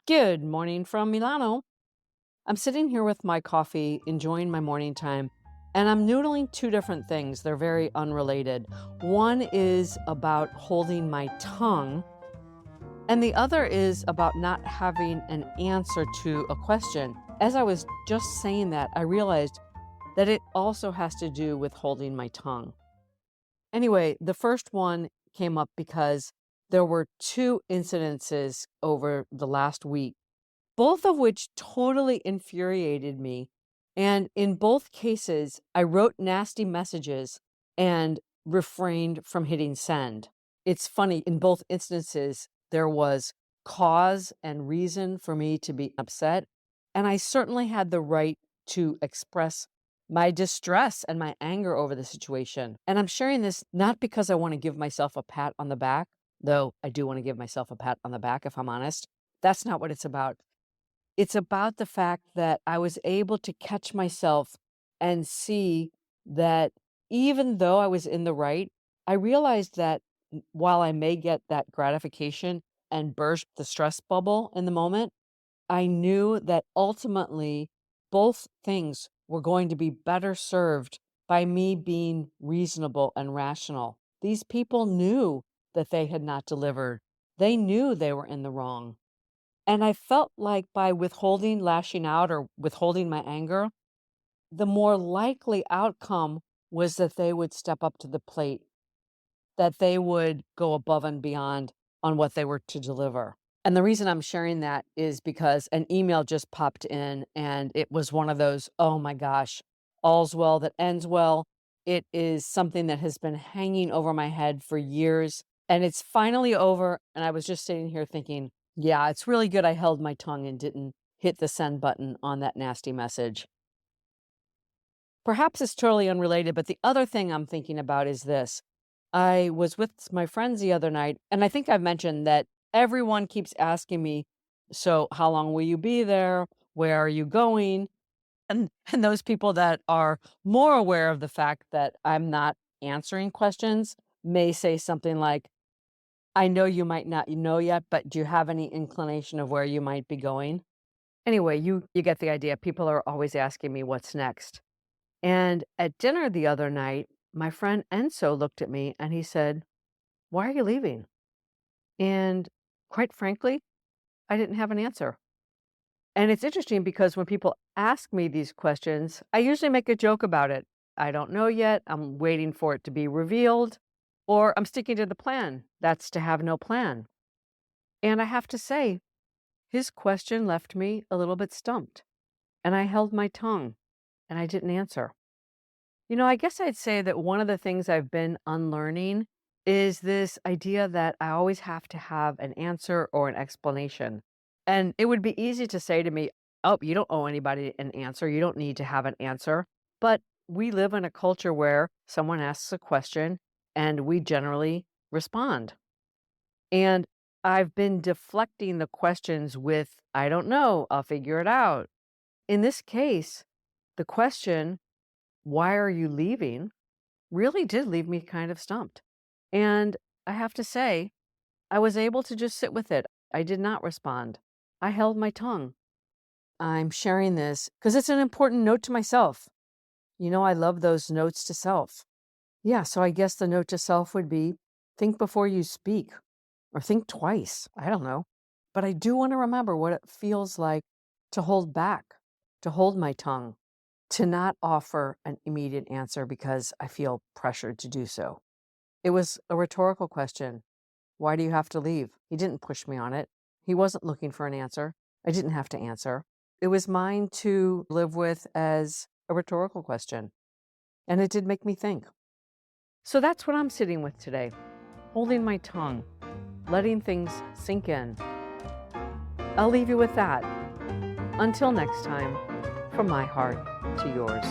Good morning from Milano. I'm sitting here with my coffee, enjoying my morning time, and I'm noodling two different things. They're very unrelated. One is about holding my tongue, and the other is about not having an answer to a question. As I was just saying that, I realized that it also has to do with holding my tongue. Anyway, the first one came up because there were two incidences over the last week, both of which totally infuriated me. And in both cases, I wrote nasty messages and refrained from hitting send. It's funny, in both instances, there was cause and reason for me to be upset. And I certainly had the right to express my distress and my anger over the situation. And I'm sharing this not because I want to give myself a pat on the back, though I do want to give myself a pat on the back, if I'm honest. That's not what it's about. It's about the fact that I was able to catch myself and see that even though I was in the right, I realized that while I may get that gratification and burst the stress bubble in the moment, I knew that ultimately both things were going to be better served by me being reasonable and rational. These people knew that they had not delivered. They knew they were in the wrong. And I felt like by withholding lashing out or withholding my anger, the more likely outcome was that they would step up to the plate, that they would go above and beyond on what they were to deliver. And the reason I'm sharing that is because an email just popped in and it was one of those, oh my gosh, all's well that ends well. It is something that has been hanging over my head for years and it's finally over. And I was just sitting here thinking, yeah, it's really good I held my tongue and didn't hit the send button on that nasty message. Perhaps it's totally unrelated, but the other thing I'm thinking about is this. I was with my friends the other night, and I think I've mentioned that everyone keeps asking me, so how long will you be there? Where are you going? And those people that are more aware of the fact that I'm not answering questions may say something like, I know you might not know yet, but do you have any inclination of where you might be going? Anyway, you get the idea. People are always asking me what's next. And at dinner the other night, my friend Enzo looked at me and he said, why are you leaving? And quite frankly, I didn't have an answer. And it's interesting because when people ask me these questions, I usually make a joke about it. I don't know yet. I'm waiting for it to be revealed, or I'm sticking to the plan. That's to have no plan. And I have to say, his question left me a little bit stumped, and I held my tongue and I didn't answer. I guess I'd say that one of the things I've been unlearning is this idea that I always have to have an answer or an explanation. And it would be easy to say to me, oh, you don't owe anybody an answer. You don't need to have an answer. But we live in a culture where someone asks a question and we generally respond. And I've been deflecting the questions with, I don't know, I'll figure it out. In this case, the question, why are you leaving, really did leave me kind of stumped. And I have to say, I was able to just sit with it. I did not respond. I held my tongue. I'm sharing this because it's an important note to myself. I love those notes to self. Yeah, so I guess the note to self would be think before you speak or think twice. I don't know. But I do want to remember what it feels like to hold back, to hold my tongue, to not offer an immediate answer because I feel pressured to do so. It was a rhetorical question. Why do you have to leave? He didn't push me on it. He wasn't looking for an answer. I didn't have to answer. It was mine to live with as a rhetorical question. And it did make me think. So that's what I'm sitting with today, holding my tongue, letting things sink in. I'll leave you with that. Until next time, from my heart to yours.